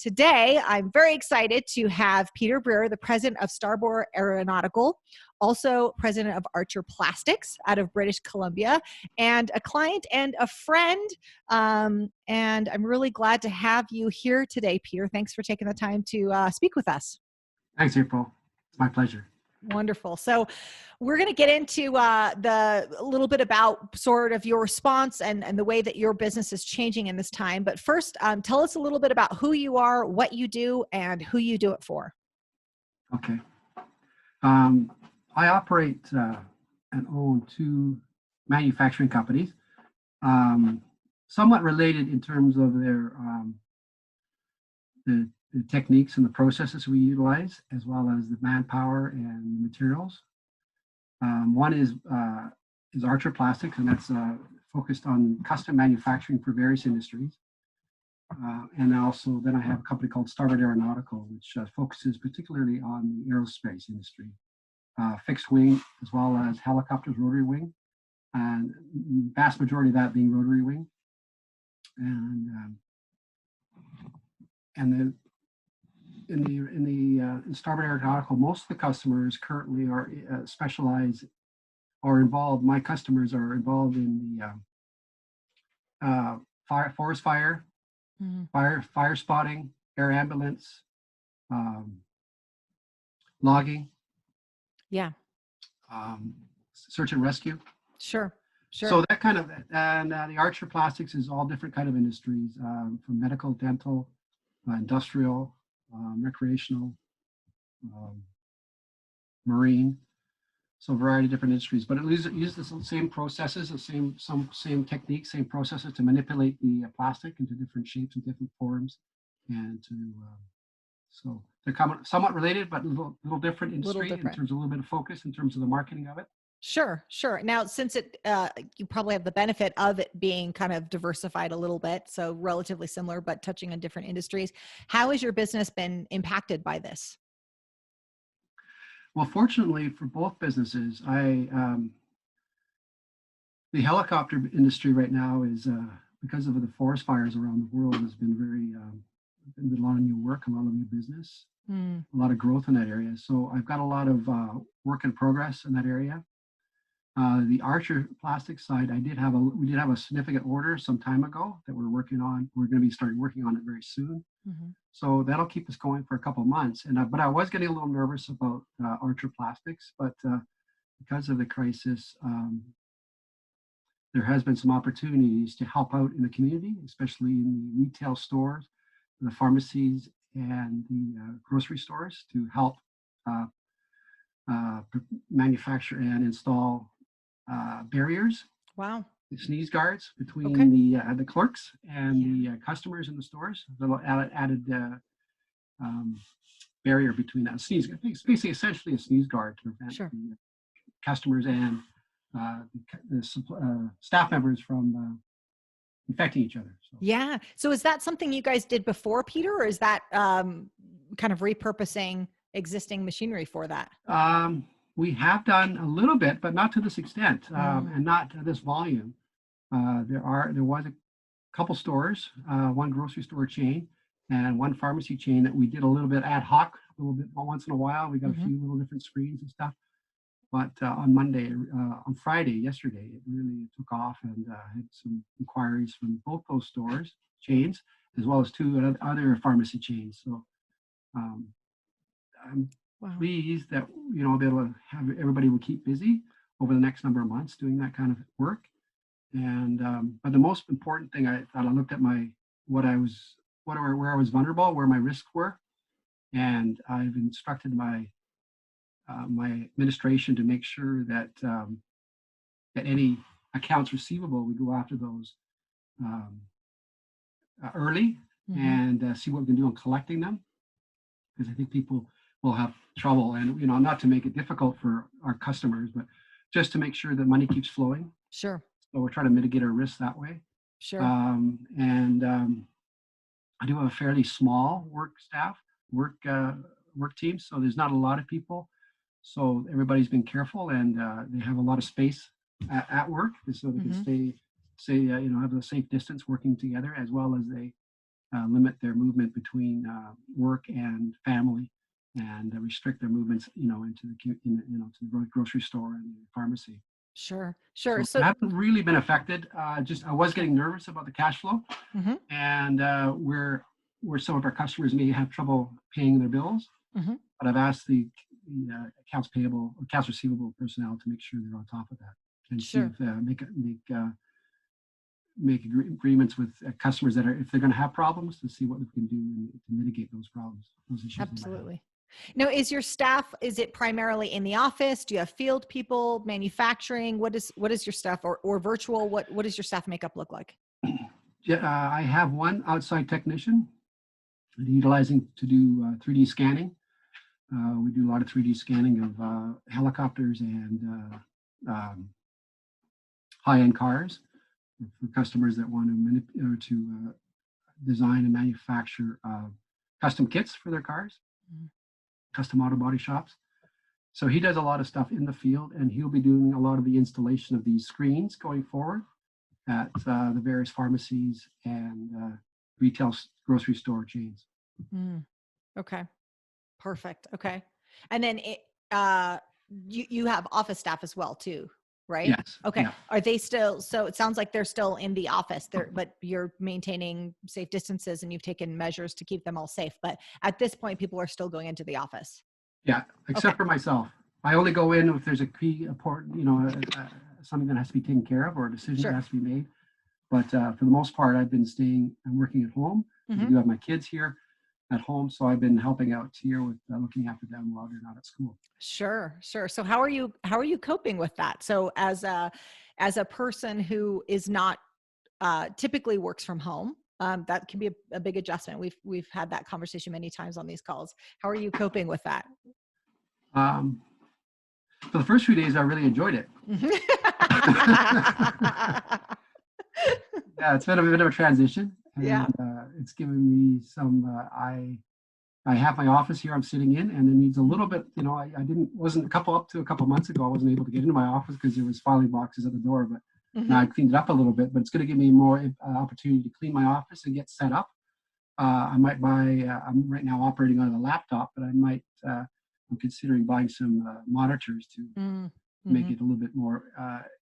Today, I'm very excited to have Peter Brear, the president of Starboard Aeronautical, also president of Archer Plastics out of British Columbia, and a client and a friend. And I'm really glad to have you here today, Peter. Thanks for taking the time to speak with us. Thanks, April. It's my pleasure. Wonderful. So we're going to get into a little bit about sort of your response and the way that your business is changing in this time. But first, tell us a little bit about who you are, what you do, and who you do it for. Okay. I operate and own two manufacturing companies, somewhat related in terms of their the techniques and the processes we utilize, as well as the manpower and the materials. One is Archer Plastics, and that's focused on custom manufacturing for various industries. And also, then I have a company called Starboard Aeronautical, which focuses particularly on the aerospace industry, fixed wing, as well as helicopters, rotary wing, and vast majority of that being rotary wing. And in Starboard Aeronautical, most of the customers currently are specialized or involved. My customers are involved in the forest fire, fire spotting, air ambulance, logging, search and rescue. Sure. So that kind of, and the Archer Plastics is all different kind of industries, from medical, dental, industrial, recreational, marine, so a variety of different industries. But it uses the same processes, the same techniques, same processes to manipulate the plastic into different shapes and different forms, and to so they're somewhat related, but a little different industry in terms of a little bit of focus in terms of the marketing of it. Sure. Now, since you probably have the benefit of it being kind of diversified a little bit, so relatively similar, but touching on different industries, how has your business been impacted by this? Well, fortunately for both businesses, the helicopter industry right now is, because of the forest fires around the world, has been been a lot of new work, a lot of new business, a lot of growth in that area. So I've got a lot of work in progress in that area. The Archer Plastics side, we did have a significant order some time ago that we're working on. We're going to be starting working on it very soon. So that'll keep us going for a couple of months. But I was getting a little nervous about Archer Plastics, but because of the crisis, there has been some opportunities to help out in the community, especially in the retail stores, the pharmacies, and the grocery stores, to help manufacture and install barriers. Wow. Sneeze guards between the clerks and the customers in the stores. A little added barrier between that sneeze. It's basically essentially a sneeze guard to prevent the customers and the staff members from infecting each other. So. Yeah. So is that something you guys did before, Peter, or is that kind of repurposing existing machinery for that? We have done a little bit, but not to this extent, and not to this volume. There was a couple stores, one grocery store chain and one pharmacy chain that we did a little bit ad hoc, a little bit once in a while. We got a few little different screens and stuff. But on Friday, yesterday, it really took off, and had some inquiries from both those stores chains, as well as two other pharmacy chains. So I'm pleased that everybody will keep busy over the next number of months doing that kind of work. And but the most important thing, I thought, I looked at where I was vulnerable, where my risks were, and I've instructed my administration to make sure that that any accounts receivable, we go after those early and see what we can do on collecting them, because I think people will have trouble, and not to make it difficult for our customers, but just to make sure that money keeps flowing. Sure. So we're trying to mitigate our risks that way. Sure. I do have a fairly small work team, so there's not a lot of people. So everybody's been careful, and they have a lot of space at work, so they can have a safe distance working together, as well as they limit their movement between work and family, and restrict their movements, into to the grocery store and the pharmacy. Sure. So So, I haven't really been affected. Just I was getting nervous about the cash flow, mm-hmm, and where some of our customers may have trouble paying their bills. mm-hmm. But I've asked the accounts receivable personnel to make sure they're on top of that, and see Sure. if make agreements with customers that are, if they're going to have problems, to see what we can do to mitigate those problems, those issues. Absolutely. Now, is your staff, is it primarily in the office? Do you have field people, manufacturing? What is your staff, or virtual? What does your staff makeup look like? Yeah, I have one outside technician utilizing to do 3D scanning. We do a lot of 3D scanning of helicopters and high-end cars for customers that want to design and manufacture custom kits for their cars, custom auto body shops. So he does a lot of stuff in the field, and he'll be doing a lot of the installation of these screens going forward at the various pharmacies and retail grocery store chains. Okay. Perfect. Okay. And then you have office staff as well too, right? Yes. Okay. Yeah. Are they still, so it sounds like they're still in the office there, but you're maintaining safe distances and you've taken measures to keep them all safe. But at this point, people are still going into the office. Yeah, except for myself. I only go in if there's a key important, something that has to be taken care of or a decision that has to be made. But for the most part, I've been I'm working at home. I do have my kids here at home, so I've been helping out here with looking after them while they're not at school. Sure. So how are you coping with that? So as a person who is not typically works from home, that can be a big adjustment. We've had that conversation many times on these calls. How are you coping with that? For the first few days, I really enjoyed it. Yeah, it's been a bit of a transition. And, it's given me some. I have my office here I'm sitting in, and it needs a little bit. Wasn't up to a couple months ago. I wasn't able to get into my office because there was filing boxes at the door. But now I cleaned it up a little bit. But it's going to give me more opportunity to clean my office and get set up. I might buy. I'm right now operating on a laptop, but I might. I'm considering buying some monitors to make it a little bit more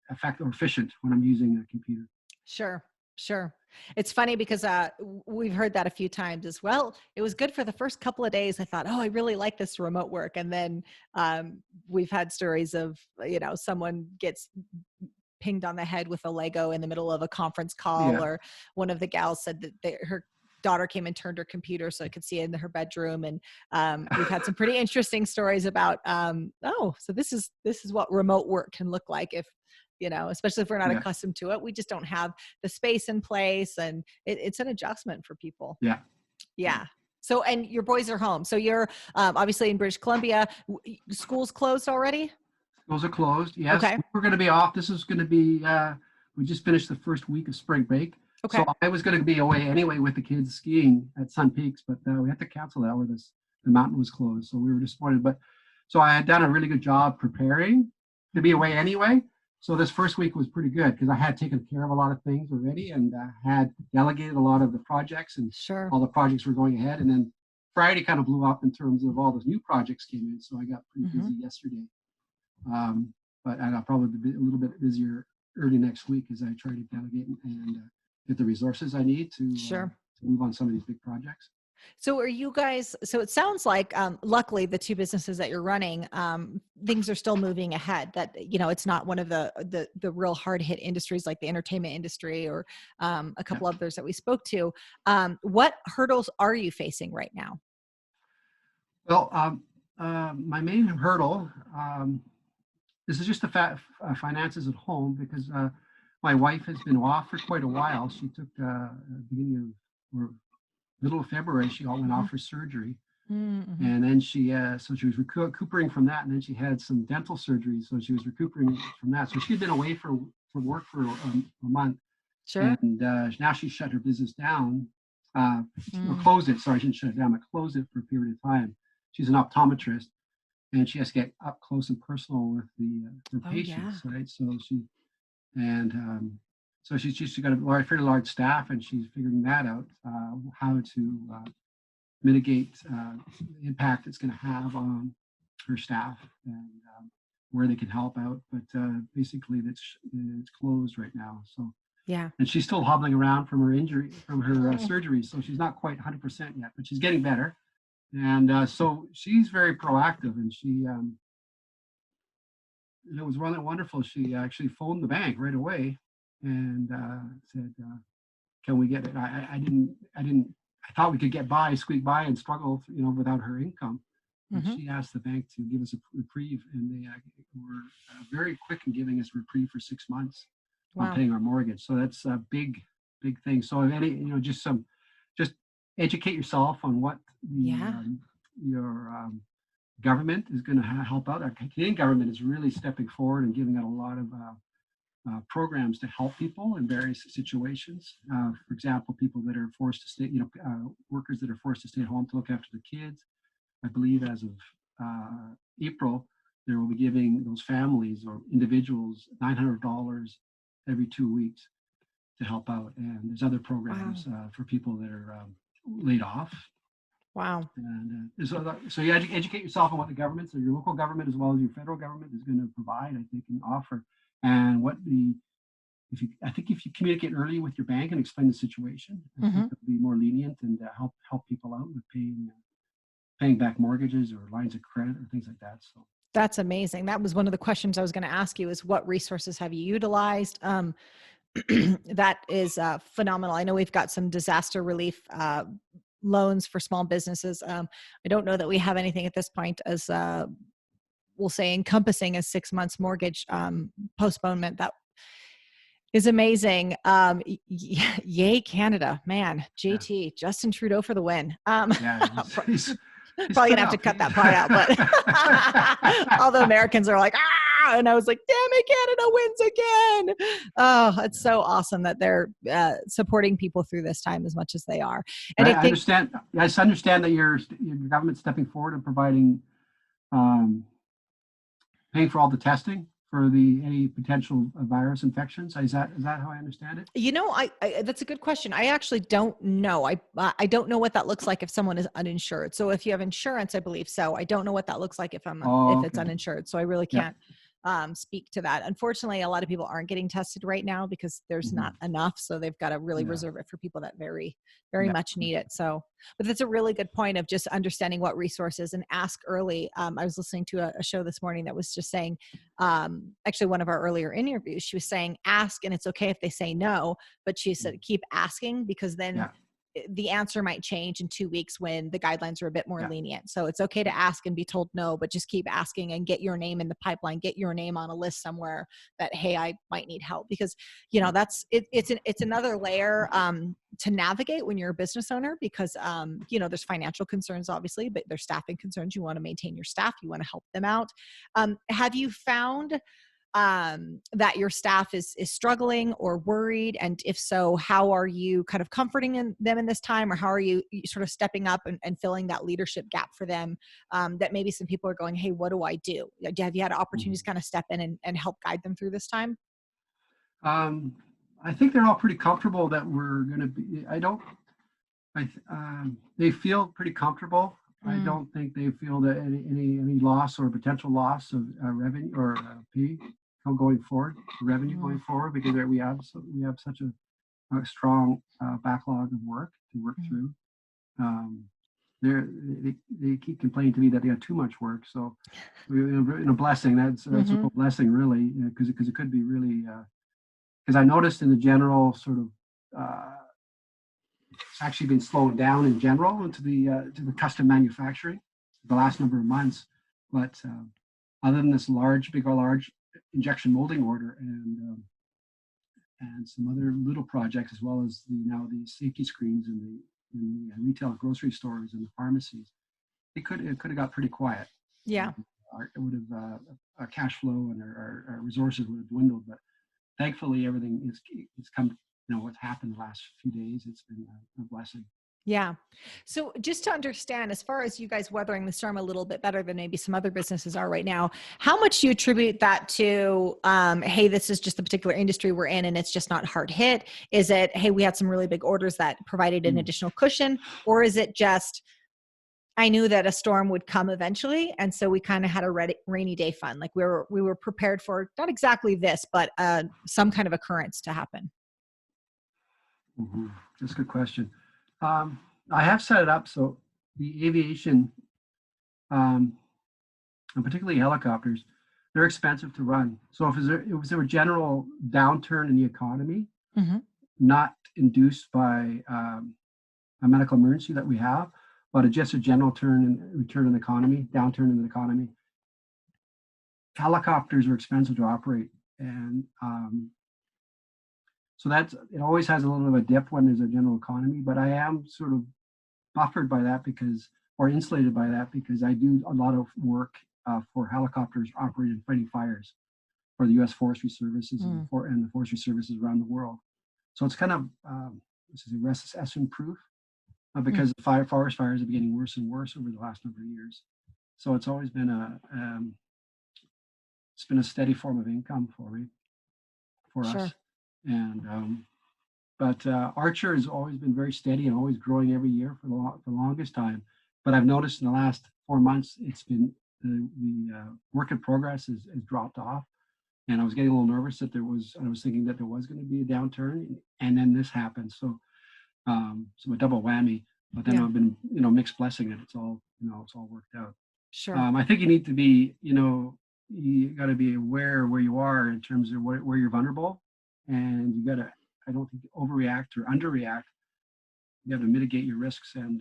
effective or efficient when I'm using a computer. Sure. It's funny because we've heard that a few times as well. It was good for the first couple of days. I thought, I really like this remote work. And then we've had stories of, someone gets pinged on the head with a Lego in the middle of a conference call, or one of the gals said that her daughter came and turned her computer so I could see in her bedroom. And we've had some pretty interesting stories about, so this is what remote work can look like if, especially if we're not accustomed to it. We just don't have the space in place, and it's an adjustment for people. Yeah. So, and your boys are home. So you're obviously in British Columbia. School's closed already? Schools are closed. Yes. Okay. We're going to be off. This is going to be, we just finished the first week of spring break. Okay. So I was going to be away anyway with the kids skiing at Sun Peaks, but we had to cancel that where the mountain was closed. So we were disappointed. But so I had done a really good job preparing to be away anyway. So this first week was pretty good because I had taken care of a lot of things already and had delegated a lot of the projects, and all the projects were going ahead. And then Friday kind of blew up in terms of all those new projects came in. So I got pretty busy yesterday. But I'll probably be a little bit busier early next week as I try to delegate and get the resources I need to move on some of these big projects. So are you guys, so it sounds like, luckily the two businesses that you're running, things are still moving ahead, that, it's not one of the real hard hit industries like the entertainment industry or a couple others that we spoke to. What hurdles are you facing right now? Well, my main hurdle, this is just the finances at home because my wife has been off for quite a while. She took beginning of, or middle of February, she went off for surgery. And then so she was recuperating from that. And then she had some dental surgery. So she was recuperating from that. So she'd been away from work for a month. Sure. And now she shut her business down, or closed it. Sorry, she didn't shut it down, but closed it for a period of time. She's an optometrist, and she has to get up close and personal with her patients, right? So So she's got a fairly large staff, and she's figuring that out, how to mitigate the impact it's going to have on her staff, and where they can help out. But basically, it's closed right now. So Yeah. and she's still hobbling around from her injury, from her surgery. So she's not quite 100% yet, but she's getting better. And so she's very proactive, and it was really wonderful. She actually phoned the bank right away and said, "Can we get it?" I thought we could get by, squeak by, and struggle, without her income. But Mm-hmm. she asked the bank to give us a reprieve, and they were very quick in giving us reprieve for 6 months on Wow. paying our mortgage. So that's a big, big thing. So just educate yourself on what your government is going to help out. Our Canadian government is really stepping forward and giving out a lot of programs to help people in various situations. For example, people that are forced to stay, workers that are forced to stay at home to look after the kids. I believe as of April, they will be giving those families or individuals $900 every 2 weeks to help out. And there's other programs for people that are laid off. Wow. And so you educate yourself on what the government, so your local government as well as your federal government is going to provide, I think, and offer. And I think if you communicate early with your bank and explain the situation, I think they'll be more lenient and help people out with paying back mortgages or lines of credit or things like that. So that's amazing. That was one of the questions I was going to ask you: is what resources have you utilized? That is phenomenal. I know we've got some disaster relief loans for small businesses. I don't know that we have anything at this point as we'll say encompassing a 6 months mortgage postponement. That is amazing. Yay, Canada, man. JT, Justin Trudeau for the win. he's probably gonna have to cut that part out, but all the Americans are like, ah, and I was like, damn it, Canada wins again. Oh, it's so awesome that they're supporting people through this time as much as they are. And I understand. I understand that your government's stepping forward and providing, paying for all the testing for any potential virus infections. Is that how I understand it? I that's a good question. I actually don't know. I don't know what that looks like if someone is uninsured. So if you have insurance, I believe so. I don't know what that looks like if it's uninsured. So I really can't speak to that. Unfortunately, a lot of people aren't getting tested right now because there's not enough. So they've got to really reserve it for people that very, very much need it. So, but that's a really good point of just understanding what resources and ask early. I was listening to a show this morning that was just saying, actually one of our earlier interviews, she was saying, ask, and it's okay if they say no, but she said, keep asking, because then the answer might change in 2 weeks when the guidelines are a bit more lenient. So it's okay to ask and be told no, but just keep asking and get your name in the pipeline, get your name on a list somewhere that, hey, I might need help, because, that's, it's another layer, to navigate when you're a business owner, because, there's financial concerns, obviously, but there's staffing concerns. You want to maintain your staff. You want to help them out. Have you found that your staff is struggling or worried? And if so, how are you kind of comforting them in this time, or how are you sort of stepping up and filling that leadership gap for them, that maybe some people are going, hey, what do I do? Have you had opportunities to kind of step in and help guide them through this time? I think they're all pretty comfortable that we're going to be, they feel pretty comfortable. I don't think they feel that any loss or potential loss of revenue or fee going forward, revenue going forward, because we have such a strong backlog of work to work through. They keep complaining to me that they got too much work. So, in a blessing, that's a blessing, really, because it could be really. Because I noticed in the general sort of. It's actually been slowing down in general to the custom manufacturing the last number of months. But other than this large injection molding order and some other little projects, as well as the safety screens in the retail grocery stores and the pharmacies, it could have got pretty quiet. Yeah. It would have our cash flow and our resources would have dwindled. But thankfully, everything is come. What's happened the last few days, it's been a blessing. Yeah. So just to understand, as far as you guys weathering the storm a little bit better than maybe some other businesses are right now, how much do you attribute that to, hey, this is just the particular industry we're in and it's just not hard hit? Is it, hey, we had some really big orders that provided an Mm. additional cushion? Or is it just, I knew that a storm would come eventually, and so we kind of had a rainy day fund. Like we were prepared for not exactly this, but some kind of occurrence to happen. Mm-hmm. That's a good question. Um, I have set it up so the aviation, um, and particularly helicopters, they're expensive to run. So if there were general downturn in the economy, Mm-hmm. not induced by a medical emergency that we have, but just a general return in the economy, downturn in the economy, helicopters are expensive to operate, and so it always has a little bit of a dip when there's a general economy. But I am sort of buffered by that or insulated by that, because I do a lot of work for helicopters operated fighting fires for the U.S. Forestry Services and the forestry services around the world. So it's kind of this is a recession proof because the forest fires are getting worse and worse over the last number of years. So it's always been it's been a steady form of income for Sure. us. And but Archer has always been very steady and always growing every year for the longest time. But I've noticed in the last 4 months, it's been the work in progress has dropped off. And I was getting a little nervous that I was thinking that there was going to be a downturn, and then this happened. So a double whammy. But then I've been, mixed blessing that it's all worked out. Sure. I think you need to be, you got to be aware where you are in terms of where you're vulnerable, and you got to, I don't think, overreact or underreact. You have to mitigate your risks and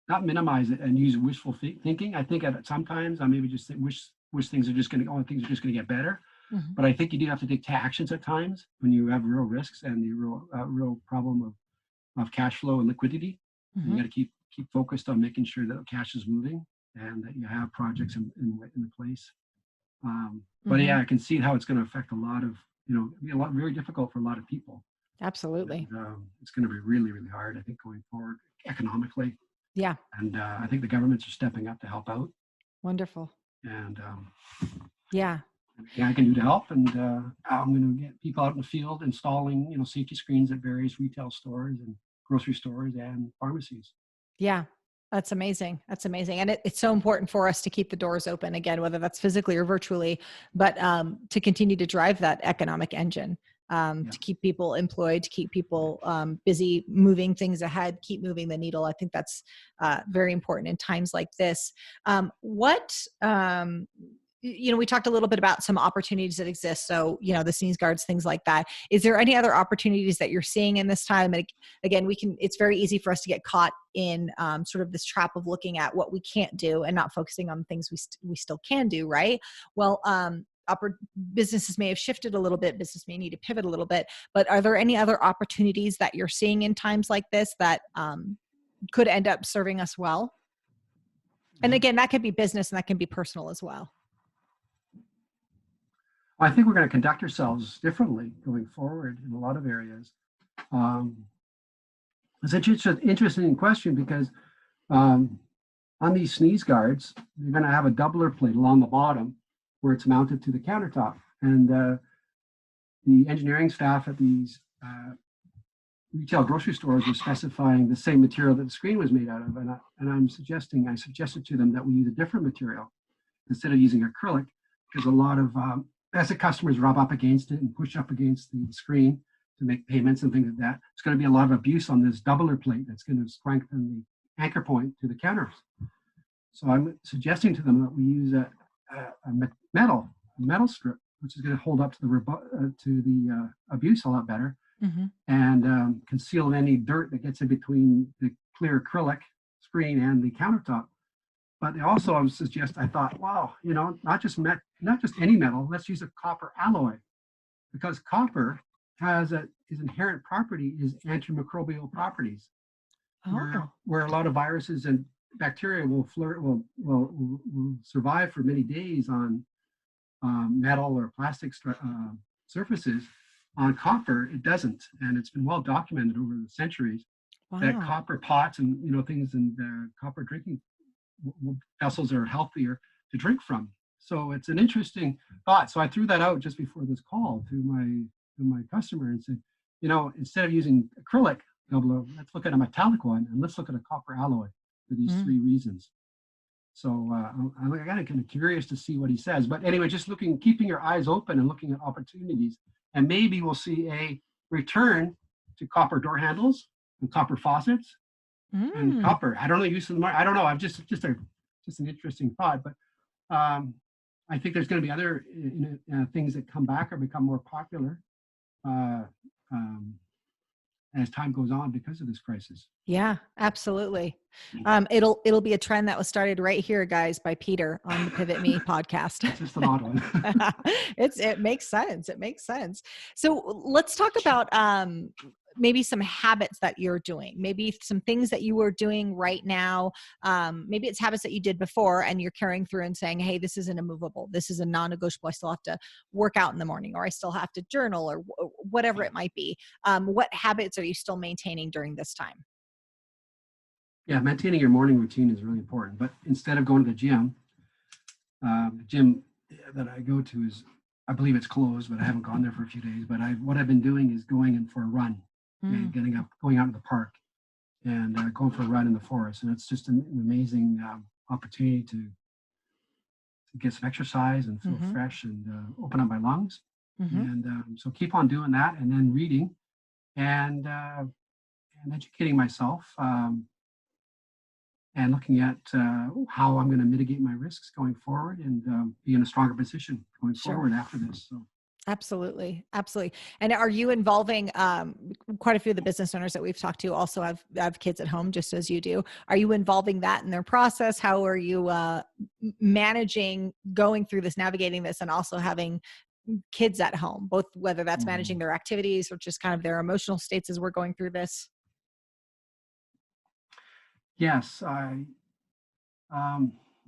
not minimize it and use wishful thinking. I think sometimes I maybe just wish things are just going to get better. Mm-hmm. But I think you do have to take actions at times when you have real risks and the real problem of cash flow and liquidity. Mm-hmm. And you got to keep focused on making sure that cash is moving and that you have projects in place. But yeah, I can see how it's going to affect a lot of, be very difficult for a lot of people. Absolutely. And, it's going to be really, really hard, I think, going forward economically. Yeah. And I think the governments are stepping up to help out. Wonderful. And yeah, I can do to help. And I'm going to get people out in the field installing, safety screens at various retail stores and grocery stores and pharmacies. Yeah. That's amazing. That's amazing. And it's so important for us to keep the doors open again, whether that's physically or virtually, but to continue to drive that economic engine, to keep people employed, to keep people busy, moving things ahead, keep moving the needle. I think that's very important in times like this. We talked a little bit about some opportunities that exist. So, the sneeze guards, things like that. Is there any other opportunities that you're seeing in this time? And again, it's very easy for us to get caught in sort of this trap of looking at what we can't do and not focusing on things we still can do, right? Well, businesses may have shifted a little bit. Business may need to pivot a little bit. But are there any other opportunities that you're seeing in times like this that could end up serving us well? And again, that can be business and that can be personal as well. I think we're going to conduct ourselves differently going forward in a lot of areas. It's an interesting question because on these sneeze guards, you're going to have a doubler plate along the bottom where it's mounted to the countertop. And the engineering staff at these retail grocery stores were specifying the same material that the screen was made out of. And I suggested to them that we use a different material instead of using acrylic, because a lot of as the customers rub up against it and push up against the screen to make payments and things like that, it's going to be a lot of abuse on this doubler plate that's going to strengthen the anchor point to the counters. So I'm suggesting to them that we use a metal strip, which is going to hold up to the abuse a lot better, and conceal any dirt that gets in between the clear acrylic screen and the countertop. But also, I thought, wow, not just any metal. Let's use a copper alloy, because copper has his inherent property is antimicrobial properties, where a lot of viruses and bacteria will survive for many days on metal or plastic surfaces. On copper, it doesn't. And it's been well documented over the centuries that Wow. copper pots and, things in copper drinking vessels are healthier to drink from. So it's an interesting thought. So I threw that out just before this call to my customer and said, instead of using acrylic double O, let's look at a metallic one and let's look at a copper alloy for these three reasons. So I'm kind of curious to see what he says. But anyway, just keeping your eyes open and looking at opportunities, and maybe we'll see a return to copper door handles and copper faucets and copper. I don't know use of the market. I don't know. I'm just an interesting thought. But I think there's going to be other things that come back or become more popular as time goes on because of this crisis. Yeah, absolutely. It'll be a trend that was started right here, guys, by Peter on the Pivotme podcast. It's just an odd one. It makes sense. It makes sense. So let's talk about maybe some habits that you're doing, maybe some things that you are doing right now. Maybe it's habits that you did before and you're carrying through and saying, hey, this isn't a movable. This is a non-negotiable. I still have to work out in the morning, or I still have to journal, or whatever it might be. What habits are you still maintaining during this time? Yeah, maintaining your morning routine is really important. But instead of going to the gym that I go to I believe it's closed, but I haven't gone there for a few days. But what I've been doing is going in for a run and going out in the park and going for a run in the forest. And it's just an amazing opportunity to get some exercise and feel fresh and open up my lungs. And so keep on doing that, and then reading and educating myself and looking at how I'm going to mitigate my risks going forward and be in a stronger position going forward after this. So. Absolutely. Absolutely. And are you involving quite a few of the business owners that we've talked to also have kids at home, just as you do? Are you involving that in their process? How are you managing going through this, navigating this, and also having kids at home, both whether that's managing their activities or just kind of their emotional states as we're going through this? Yes,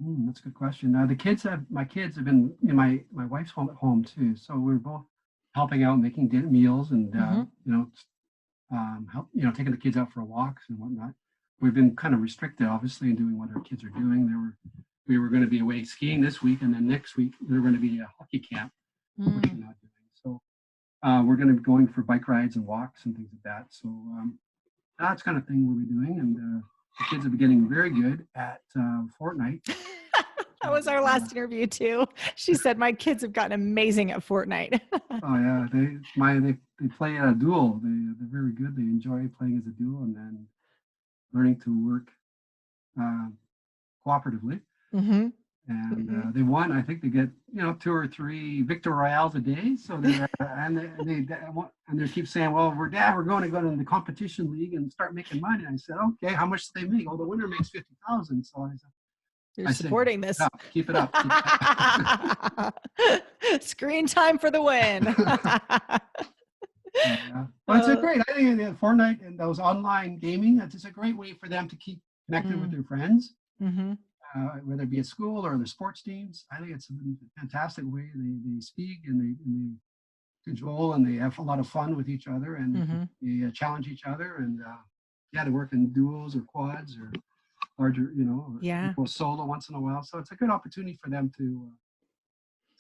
that's a good question. My kids have been, my wife's home at home too. So we're both helping out, making meals and, taking the kids out for walks and whatnot. We've been kind of restricted, obviously, in doing what our kids are doing. We were going to be away skiing this week, and then next week they're going to be a hockey camp, which we're not doing. So we're going to be going for bike rides and walks and things like that. So that's kind of thing we'll be doing. And the kids are getting very good at Fortnite. That was our last interview too. She said, my kids have gotten amazing at Fortnite. Oh yeah, they play a duel. They're very good. They enjoy playing as a duel and then learning to work cooperatively. And they won. I think they get 2 or 3 victor royales a day. So they keep saying, well, we're going to go to the competition league and start making money. And I said, okay, how much do they make? Oh, the winner makes 50,000. So I said, you're supporting this. Keep it up. Screen time for the win. But it's a great. I think Fortnite and those online gaming. It's just a great way for them to keep connected with their friends. Whether it be at school or the sports teams. I think it's a fantastic way they speak and they cajole and they have a lot of fun with each other and they challenge each other and they work in duels or quads or larger, or solo once in a while. So it's a good opportunity for them to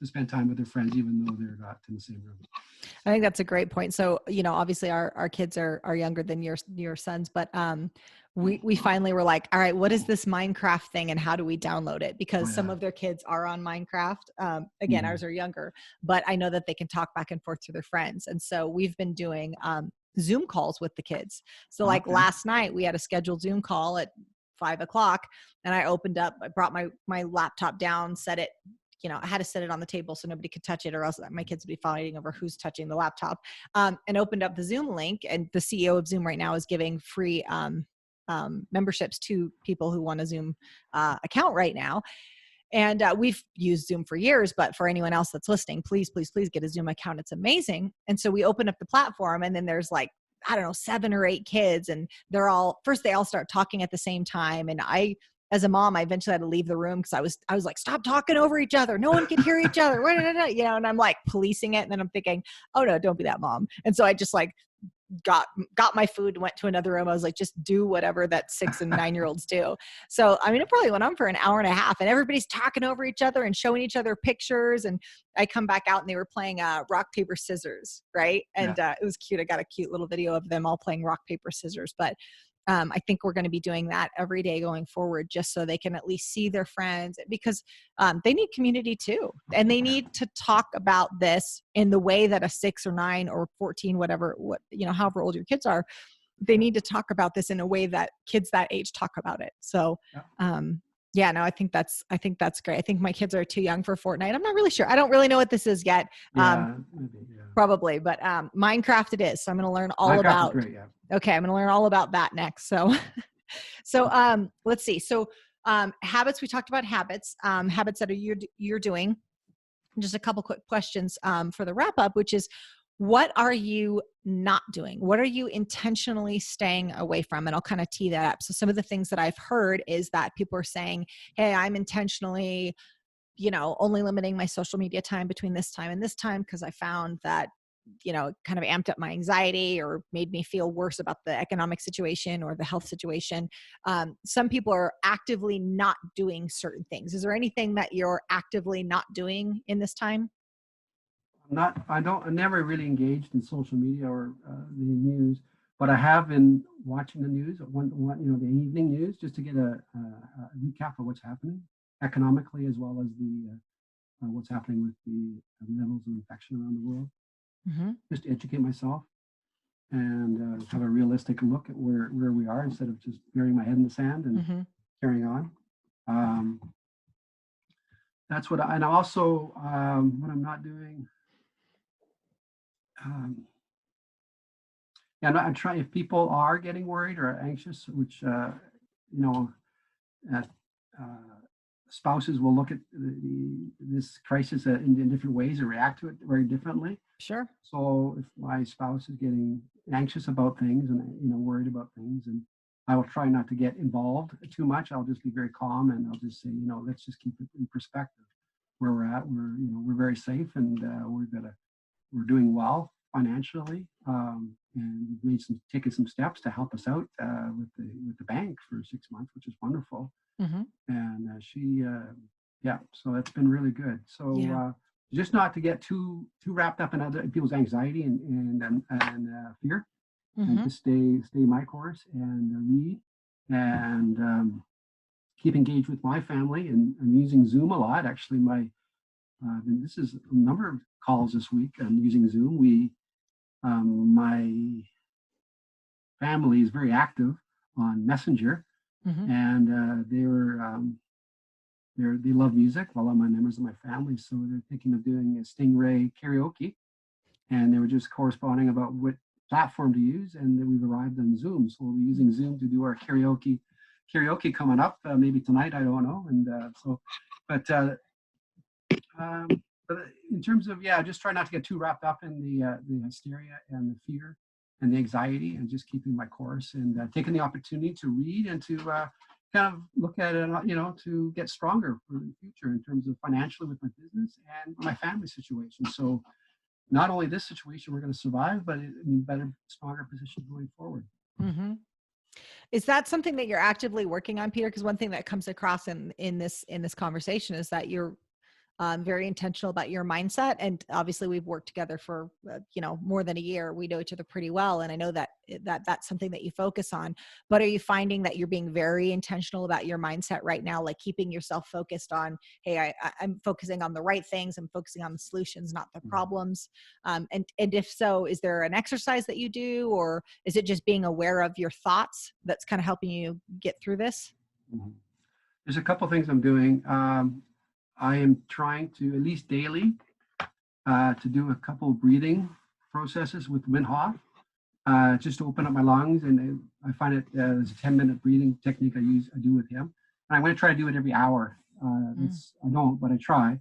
spend time with their friends, even though they're not in the same room. I think that's a great point. So, obviously our kids are younger than your sons, but we finally were like, all right, what is this Minecraft thing and how do we download it? Because some of their kids are on Minecraft. Again, ours are younger, but I know that they can talk back and forth to their friends. And so we've been doing Zoom calls with the kids. So last night we had a scheduled Zoom call at 5:00 and I brought my laptop down, set it, I had to set it on the table so nobody could touch it or else my kids would be fighting over who's touching the laptop, and opened up the Zoom link. And the CEO of Zoom right now is giving free memberships to people who want a Zoom account right now. And we've used Zoom for years, but for anyone else that's listening, please, please, please get a Zoom account. It's amazing. And so we open up the platform and then there's 7 or 8 kids and they all start talking at the same time. And I as a mom, I eventually had to leave the room because I was like, stop talking over each other. No one can hear each other. You know, and I'm like policing it. And then I'm thinking, oh no, don't be that mom. And so I just like got my food, went to another room. I was like, just do whatever that 6 and 9-year-olds do. So, I mean, it probably went on for an hour and a half and everybody's talking over each other and showing each other pictures. And I come back out and they were playing rock, paper, scissors. Right. And it was cute. I got a cute little video of them all playing rock, paper, scissors. But I think we're going to be doing that every day going forward, just so they can at least see their friends, because they need community too. And they need to talk about this in the way that a 6 or 9 or 14, whatever, however old your kids are, they need to talk about this in a way that kids that age talk about it. So, I think that's great. I think my kids are too young for Fortnite. I'm not really sure. I don't really know what this is yet. Probably, but Minecraft it is. So I'm going to learn all Minecraft about. Is great, yeah. Okay, I'm going to learn all about that next. So, let's see. So, habits. We talked about habits. Habits that you're doing. Just a couple quick questions for the wrap up, which is, what are you not doing? What are you intentionally staying away from? And I'll kind of tee that up. So some of the things that I've heard is that people are saying, hey, I'm intentionally, only limiting my social media time between this time and this time because I found that, it kind of amped up my anxiety or made me feel worse about the economic situation or the health situation. Some people are actively not doing certain things. Is there anything that you're actively not doing in this time? I never really engaged in social media or the news, but I have been watching the news, the evening news, just to get a recap of what's happening economically, as well as the what's happening with the levels of infection around the world. Mm-hmm. Just to educate myself and have a realistic look at where we are, instead of just burying my head in the sand and carrying on. That's what and also what I'm not doing. I'm trying, if people are getting worried or anxious, which spouses will look at this crisis in different ways and react to it very differently. Sure. So if my spouse is getting anxious about things and worried about things, and I will try not to get involved too much. I'll just be very calm and I'll just say, let's just keep it in perspective. Where we're at, we're very safe, and we're doing well financially, and we've taken some steps to help us out with the bank for 6 months, which is wonderful. Mm-hmm. And so that's been really good. So just not to get too wrapped up in other people's anxiety and fear, and to stay my course and read and keep engaged with my family. And I'm using Zoom a lot. Actually, this is a number of calls this week. I'm using Zoom. My family is very active on Messenger, and they love music. Well, all my members of my family, so they're thinking of doing a Stingray karaoke, and they were just corresponding about what platform to use, and then we've arrived on Zoom. So we'll be using Zoom to do our karaoke coming up, maybe tonight. I don't know, and but in terms of just try not to get too wrapped up in the hysteria and the fear and the anxiety, and just keeping my course and taking the opportunity to read and to kind of look at it, to get stronger for the future in terms of financially with my business and my family situation. So not only this situation we're going to survive, but in better, stronger position going forward. Mm-hmm. Is that something that you're actively working on, Peter? Because one thing that comes across in this conversation is that you're very intentional about your mindset. And obviously we've worked together for, more than a year. We know each other pretty well. And I know that's something that you focus on, but are you finding that you're being very intentional about your mindset right now? Like keeping yourself focused on, hey, I'm focusing on the right things. I'm focusing on the solutions, not the problems. And if so, is there an exercise that you do, or is it just being aware of your thoughts that's kind of helping you get through this? There's a couple of things I'm doing. I am trying to, at least daily, to do a couple of breathing processes with Wim Hof, just to open up my lungs. And I find it there's a 10-minute breathing technique I do with him. And I'm going to try to do it every hour. I don't, but I try.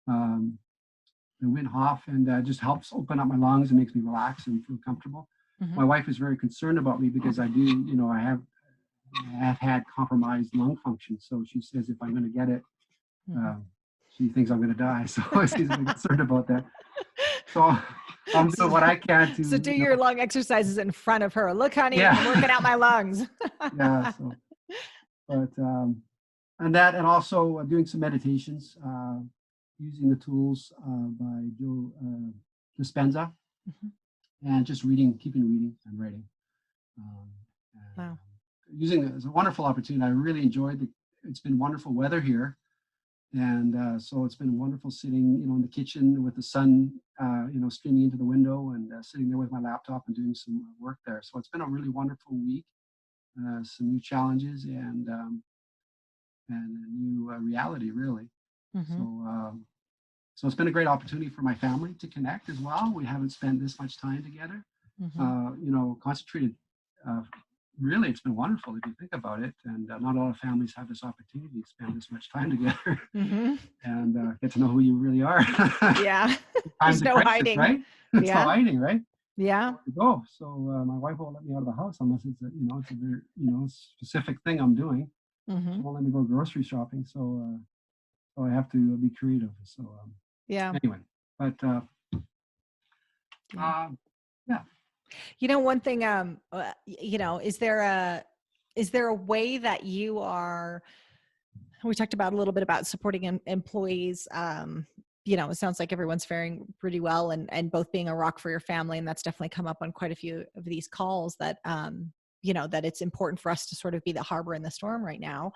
The Wim Hof, and just helps open up my lungs and makes me relax and feel comfortable. My wife is very concerned about me because I do, I have have had compromised lung function. So she says if I'm going to get it, she thinks I'm going to die. So she's concerned about that. So I'm doing what I can to. So do your lung exercises in front of her. Look, honey, I'm working out my lungs. Yeah. So, but and that, and also doing some meditations, using the tools by Joe Dispenza, and just reading, keeping reading and writing. Wow. Using it as a wonderful opportunity. I really enjoyed it's been wonderful weather here. And so it's been wonderful sitting, in the kitchen with the sun, streaming into the window, and sitting there with my laptop and doing some work there. So it's been a really wonderful week, some new challenges, and a new reality, really. So it's been a great opportunity for my family to connect as well. We haven't spent this much time together, concentrated. Really, it's been wonderful if you think about it. And not a lot of families have this opportunity to spend this much time together and get to know who you really are. Yeah. There's no hiding. Right? There's no hiding, right? Yeah. To go. So my wife won't let me out of the house unless it's a very, specific thing I'm doing. She won't let me go grocery shopping. So I have to be creative. So anyway, but one thing, is there a way that you are, we talked about a little bit about supporting employees. It sounds like everyone's faring pretty well, and both being a rock for your family. And that's definitely come up on quite a few of these calls that, that it's important for us to sort of be the harbor in the storm right now.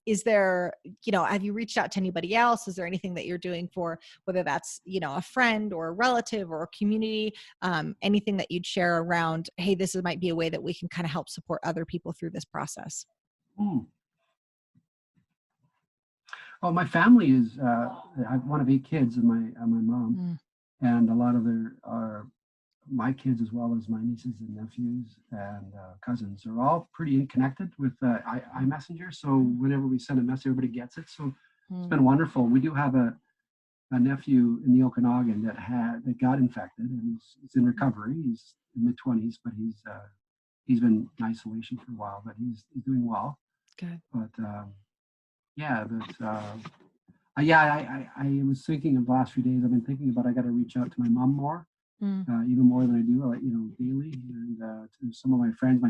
Is there, have you reached out to anybody else? Is there anything that you're doing for, whether that's, a friend or a relative or a community, anything that you'd share around, hey, this might be a way that we can kind of help support other people through this process? Well, my family is, I'm one of 8 kids, and my mom, and a lot of my kids, as well as my nieces and nephews and cousins, are all pretty connected with iMessenger. So whenever we send a message, everybody gets it. So it's been wonderful. We do have a nephew in the Okanagan that got infected, and he's in recovery. He's in mid-20s, but he's been in isolation for a while, but he's doing well. Good. But I was thinking of the last few days. I've been thinking about I got to reach out to my mom more, even more than I do, daily, and to some of my friends.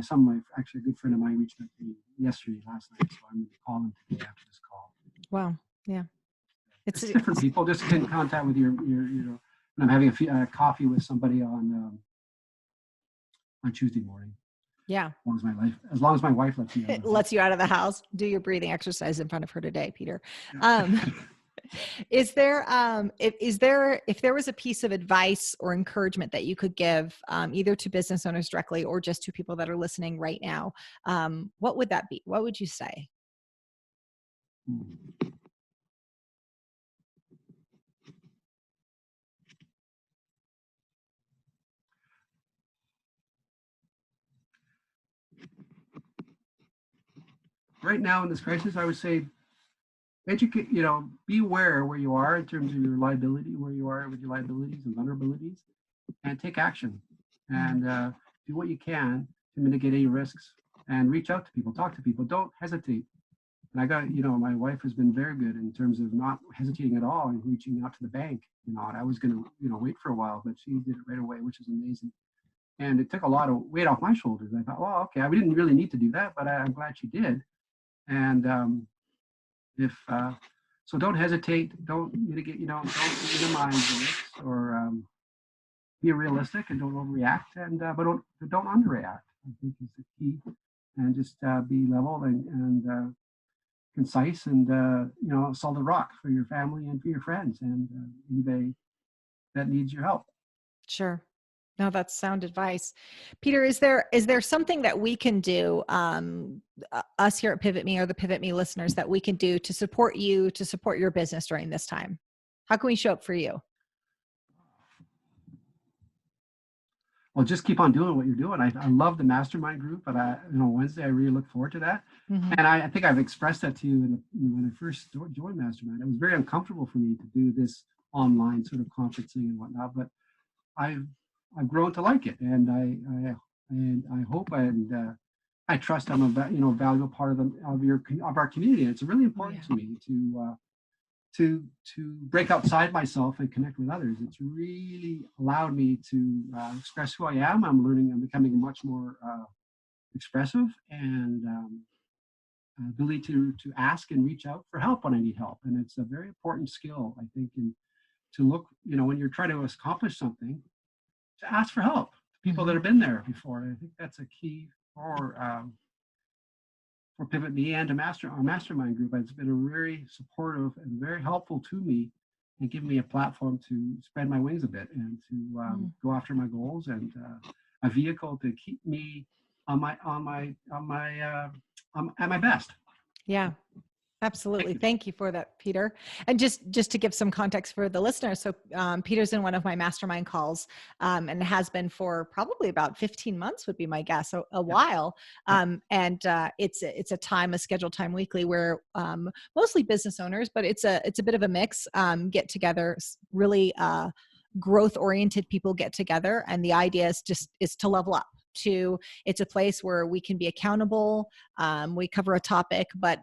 Actually, a good friend of mine reached out to me last night, so I'm going to call him today after this call. Wow. Yeah. It's different people. Just get in contact with your when I'm having a coffee with somebody on Tuesday morning. Yeah. As long as my wife lets me out. Lets you out of the house. Do your breathing exercise in front of her today, Peter. Yeah. Is there, if there was a piece of advice or encouragement that you could give, either to business owners directly or just to people that are listening right now, what would that be? What would you say? Right now in this crisis, I would say educate, be aware where you are in terms of your liability, where you are with your liabilities and vulnerabilities, and take action, and do what you can to mitigate any risks, and reach out to people, talk to people, don't hesitate. And I got, my wife has been very good in terms of not hesitating at all and reaching out to the bank. And I was going to, wait for a while, but she did it right away, which is amazing. And it took a lot of weight off my shoulders. I thought, well, okay, we didn't really need to do that, but I'm glad she did. And so don't hesitate, don't mitigate, don't minimize the risks, or be realistic and don't overreact, and but don't underreact, I think, is the key. And just be level and concise, and solid rock for your family and for your friends and anybody that needs your help. Sure. No, that's sound advice. Peter, is there something that we can do, us here at Pivotme or the Pivotme listeners, that we can do to support you, to support your business during this time? How can we show up for you? Well, just keep on doing what you're doing. I love the mastermind group, but Wednesday, I really look forward to that. And I think I've expressed that to you when I first joined Mastermind. It was very uncomfortable for me to do this online sort of conferencing and whatnot, but I've grown to like it, and I hope and I trust I'm a valuable part of our community. And it's really important to me to break outside myself and connect with others. It's really allowed me to express who I am. I'm becoming much more expressive, and ability to ask and reach out for help when I need help. And it's a very important skill, I think, to look, when you're trying to accomplish something, to ask for help to people that have been there before. And I think that's a key for Pivotme and our mastermind group. It's been a very supportive and very helpful to me, and given me a platform to spread my wings a bit and to go after my goals, and a vehicle to keep me at my best. Yeah. Absolutely. Thank you for that, Peter. And just to give some context for the listener. So Peter's in one of my mastermind calls, and has been for probably about 15 months would be my guess, a while. And it's a scheduled time weekly where mostly business owners, but it's a bit of a mix, get together, really growth oriented people get together. And the idea is to level up. It's a place where we can be accountable. We cover a topic, but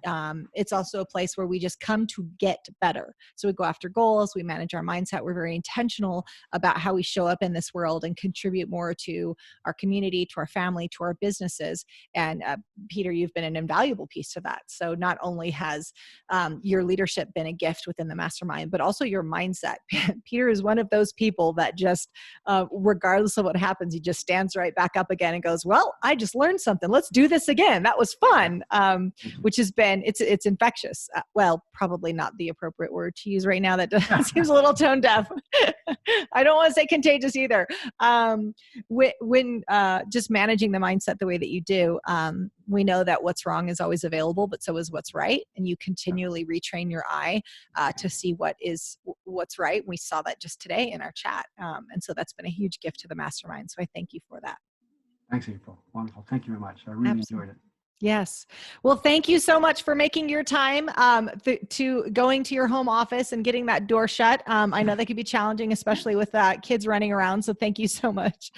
it's also a place where we just come to get better. So we go after goals, we manage our mindset. We're very intentional about how we show up in this world and contribute more to our community, to our family, to our businesses. And Peter, you've been an invaluable piece to that. So not only has your leadership been a gift within the mastermind, but also your mindset. Peter is one of those people that just, regardless of what happens, he just stands right back up again and goes, well, I just learned something. Let's do this again. That was fun. Which has been, it's infectious. Well, probably not the appropriate word to use right now. That seems a little tone deaf. I don't want to say contagious either. When just managing the mindset the way that you do, we know that what's wrong is always available, but so is what's right. And you continually retrain your eye to see what's right. We saw that just today in our chat. And so that's been a huge gift to the mastermind. So I thank you for that. Thanks, April. Wonderful. Thank you very much. I really enjoyed it. Yes. Well, thank you so much for making your time to going to your home office and getting that door shut. I know that could be challenging, especially with kids running around. So thank you so much.